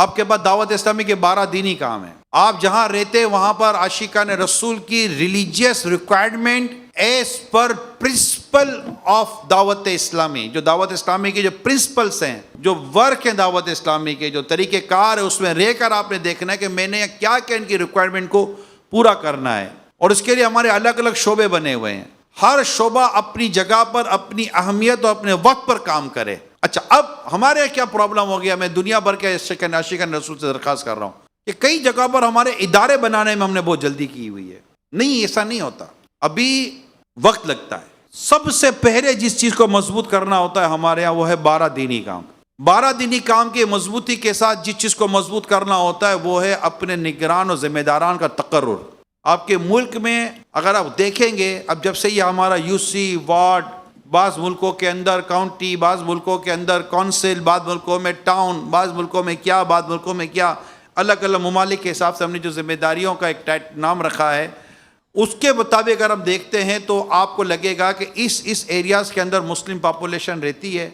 آپ کے پاس دعوت اسلامی کے 12 دینی کام ہیں. آپ جہاں رہتے وہاں پر عاشقان رسول کی religious requirement as per principle of دعوت اسلامی، جو دعوت اسلامی کے جو پرنسپلس ہیں، جو ورک ہیں دعوت اسلامی کے، جو طریقہ کار ہے، اس میں رہ کر آپ نے دیکھنا ہے کہ میں نے کیا ان کی ریکوائرمنٹ کو پورا کرنا ہے. اور اس کے لیے ہمارے الگ الگ شعبے بنے ہوئے ہیں. ہر شعبہ اپنی جگہ پر اپنی اہمیت اور اپنے وقت پر کام کرے. اچھا، اب ہمارے کیا پرابلم ہو گیا؟ میں دنیا بھر کے عاشقان رسول سے درخواست کر رہا ہوں کہ کئی جگہ پر ہمارے ادارے بنانے میں ہم نے بہت جلدی کی ہوئی ہے. نہیں، ایسا نہیں ہوتا، ابھی وقت لگتا ہے. سب سے پہلے جس چیز کو مضبوط کرنا ہوتا ہے ہمارے ہاں وہ ہے 12 دینی کام. 12 دینی کام کی مضبوطی کے ساتھ جس چیز کو مضبوط کرنا ہوتا ہے وہ ہے اپنے نگران اور ذمہ داران کا تقرر. آپ کے ملک میں اگر آپ دیکھیں گے، اب جب سے یہ ہمارا یو سی وارڈ، بعض ملکوں کے اندر کاؤنٹی، بعض ملکوں کے اندر کونسل، بعض ملکوں میں ٹاؤن، بعض ملکوں میں کیا، بعض ملکوں میں کیا، الگ الگ ممالک کے حساب سے ہم نے جو ذمہ داریوں کا ایک نام رکھا ہے، اس کے مطابق اگر ہم دیکھتے ہیں تو آپ کو لگے گا کہ اس ایریاز کے اندر مسلم پاپولیشن رہتی ہے،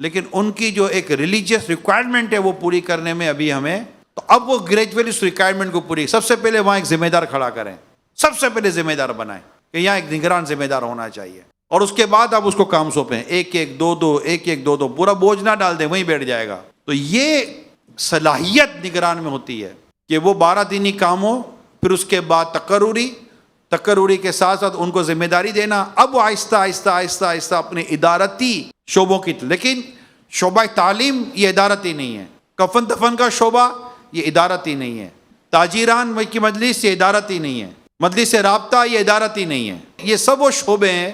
لیکن ان کی جو ایک ریلیجیس ریکوائرمنٹ ہے وہ پوری کرنے میں ابھی ہمیں، تو اب وہ گریجولی اس ریکوائرمنٹ کو پوری، سب سے پہلے وہاں ایک ذمہ دار کھڑا کریں، سب سے پہلے ذمہ دار بنائیں کہ یہاں ایک نگران ذمہ دار ہونا چاہیے. اور اس کے بعد آپ اس کو کام سونپیں، ایک ایک دو دو، پورا بوجھ نہ ڈال دیں، وہیں بیٹھ جائے گا. تو یہ صلاحیت نگران میں ہوتی ہے کہ وہ 12 دینی کام ہو، پھر اس کے بعد تقرری کے ساتھ ساتھ ان کو ذمہ داری دینا. اب وہ آہستہ آہستہ اپنے ادارتی شعبوں کی، لیکن شعبہ تعلیم یہ ادارتی نہیں ہے، کفن دفن کا شعبہ یہ ادارتی نہیں ہے، تاجران کی مجلس یہ ادارتی نہیں ہے، مجلس رابطہ یہ ادارتی نہیں ہے. یہ سب وہ شعبے ہیں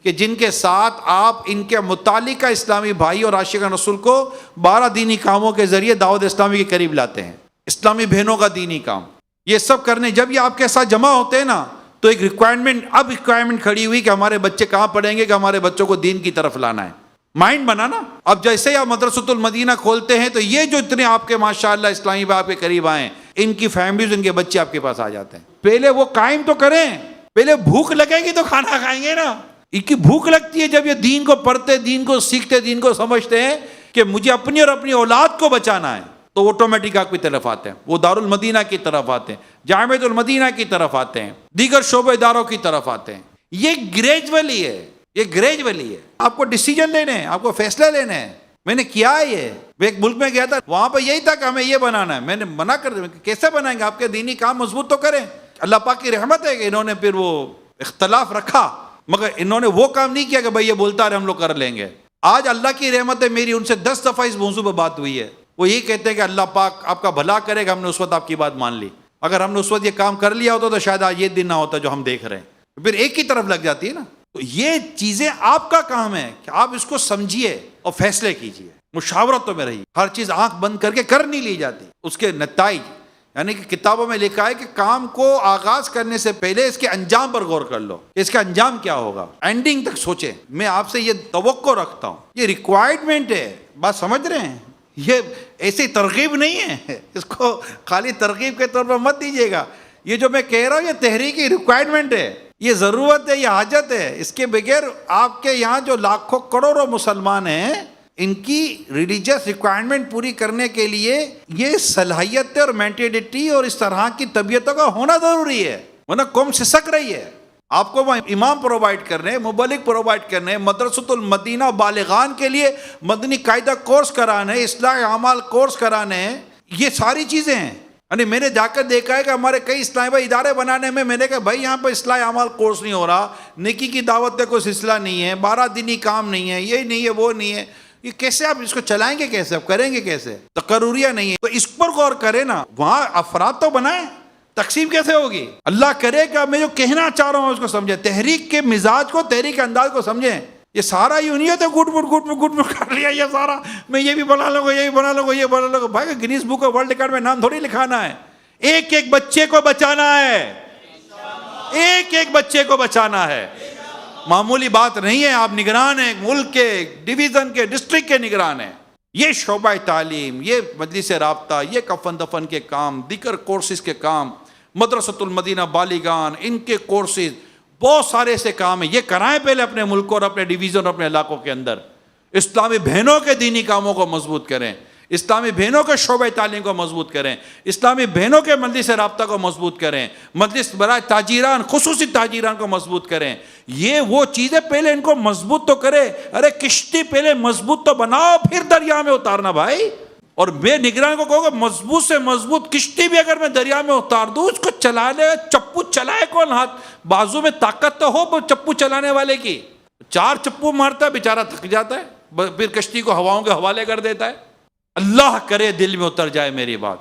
کہ جن کے ساتھ آپ ان کے متعلقہ اسلامی بھائی اور عاشقان رسول کو 12 دینی کاموں کے ذریعے دعوت اسلامی کے قریب لاتے ہیں. اسلامی بہنوں کا دینی کام، یہ سب کرنے جب یہ آپ کے ساتھ جمع ہوتے ہیں نا، تو ایک ریکوائرمنٹ کھڑی ہوئی کہ ہمارے بچے کہاں پڑھیں گے، کہ ہمارے بچوں کو دین کی طرف لانا ہے. مائنڈ بنانا. اب جیسے ہی آپ مدرسۃ المدینہ کھولتے ہیں تو یہ جو اتنے آپ کے ماشاءاللہ اسلامی بھائی آپ کے قریب آئیں، ان کی فیملیز، ان کے بچے آپ کے پاس آ جاتے ہیں. پہلے وہ قائم تو کریں، پہلے بھوک لگے گی تو کھانا کھائیں گے نا. ان کی بھوک لگتی ہے جب یہ دین کو پڑھتے، دین کو سیکھتے، دین کو سمجھتے ہیں کہ مجھے اپنی اور اپنی اولاد کو بچانا ہے، تو آٹومیٹک آپ کی طرف آتے ہیں، وہ دارالمدینہ کی طرف آتے ہیں، جامعۃ المدینہ کی طرف آتے ہیں، دیگر شعبہ اداروں کی طرف آتے ہیں. یہ گریجولی ہے، یہ گریجولی ہے. آپ کو ڈیسیجن لینے ہیں، آپ کو فیصلے لینے ہیں. میں نے کیا ہے یہ، میں ایک ملک میں گیا تھا، وہاں پہ یہی تھا کہ ہمیں یہ بنانا ہے. میں نے منع کر دیا، کیسے بنائیں گے؟ آپ کے دینی کام مضبوط تو کریں. اللہ پاک کی رحمت ہے کہ انہوں نے پھر وہ اختلاف رکھا، مگر انہوں نے وہ کام نہیں کیا کہ بھائی یہ بولتا رہے ہم لوگ کر لیں گے. آج اللہ کی رحمت ہے، میری ان سے 10 دفعہ اس موضوع پہ بات ہوئی ہے. وہ یہی کہتے ہیں کہ اللہ پاک آپ کا بھلا کرے گا، ہم نے اس وقت آپ کی بات مان لی. اگر ہم نے اس وقت یہ کام کر لیا ہوتا تو شاید آج یہ دن نہ ہوتا جو ہم دیکھ رہے ہیں. پھر ایک ہی طرف لگ جاتی ہے نا. تو یہ چیزیں آپ کا کام ہے کہ آپ اس کو سمجھیے اور فیصلے کیجیے. مشاورتوں میں رہیے. ہر چیز آنکھ بند کر کے کر نہیں لی جاتی. اس کے نتائج، یعنی کہ کتابوں میں لکھا ہے کہ کام کو آغاز کرنے سے پہلے اس کے انجام پر غور کر لو، اس کا انجام کیا ہوگا، اینڈنگ تک سوچیں. میں آپ سے یہ توقع رکھتا ہوں، یہ ریکوائرمنٹ ہے. بات سمجھ رہے ہیں؟ یہ ایسی ترغیب نہیں ہے، اس کو خالی ترغیب کے طور پر مت دیجیے گا. یہ جو میں کہہ رہا ہوں یہ تحریکی ریکوائرمنٹ ہے، یہ ضرورت ہے، یہ حاجت ہے. اس کے بغیر آپ کے یہاں جو لاکھوں کروڑوں مسلمان ہیں، ان کی ریلیجیس ریکوائرمنٹ پوری کرنے کے لیے یہ صلاحیت اور مینٹیلٹی اور اس طرح کی طبیعتوں کا ہونا ضروری ہے، ورنہ قوم سسک رہی ہے. آپ کو وہاں امام پرووائڈ کرنے، مبلغ پرووائڈ کرنے، مدرسۃ المدینہ بالغان کے لیے مدنی قاعدہ کورس کرانے، اصلاح اعمال کورس کرانے، یہ ساری چیزیں ہیں. یعنی میں نے جا کر دیکھا ہے کہ ہمارے کئی اسلامی بھائی ادارے بنانے میں نے کہا بھائی یہاں پہ اصلاح اعمال کورس نہیں ہو رہا، نیکی کی دعوت کا کوئی سلسلہ نہیں ہے، 12 دینی کام نہیں ہے، یہ نہیں ہے، وہ نہیں ہے. یہ کیسے آپ اس کو چلائیں گے، کیسے آپ کریں گے، کیسے؟ تقرریہ نہیں ہے. تو اس پر غور کریں نا. وہاں افراد تو بنائیں، تقسیم کیسے ہوگی؟ اللہ کرے کہ میں جو کہنا چاہ رہا ہوں اس کو سمجھیں، تحریک کے مزاج کو، تحریک کے انداز کو سمجھیں. یہ سارا یوں نہیں ہے تو گٹ مٹ کر لیا یہ سارا، میں یہ بھی بنا لوں گا، یہ بھی بنا لوں گا، یہ بنا لوں گا. بھائی Guinness book of world record میں نام تھوڑی لکھانا ہے. ایک ایک بچے کو بچانا ہے، ایک ایک بچے کو بچانا ہے. معمولی بات نہیں ہے. آپ نگران ہیں، ملک کے، ڈویژن کے، ڈسٹرکٹ کے نگران ہیں. یہ شعبہ تعلیم، یہ مجلس رابطہ، یہ کفن دفن کے کام، دیگر کورسز کے کام، مدرسۃ المدینہ بالغان، ان کے کورسز، بہت سارے ایسے کام ہیں. یہ کرائیں پہلے اپنے ملک اور اپنے ڈویژن اور اپنے علاقوں کے اندر. اسلامی بہنوں کے دینی کاموں کو مضبوط کریں، اسلامی بہنوں کے شعبہ تعلیم کو مضبوط کریں، اسلامی بہنوں کے مجلس سے رابطہ کو مضبوط کریں، مجلس برائے تاجران، خصوصی تاجران کو مضبوط کریں. یہ وہ چیزیں پہلے ان کو مضبوط تو کرے. ارے کشتی پہلے مضبوط تو بناؤ، پھر دریا میں اتارنا بھائی. اور بے نگران کو کہو کہ مضبوط سے مضبوط کشتی بھی اگر میں دریا میں اتار دوں، اس کو چلانے چپو چلائے کون؟ ہاتھ بازو میں طاقت تو ہو چپو چلانے والے کی. 4 چپو مارتا ہے بیچارہ، تھک جاتا ہے، پھر کشتی کو ہواؤں کے حوالے کر دیتا ہے. اللہ کرے دل میں اتر جائے میری بات.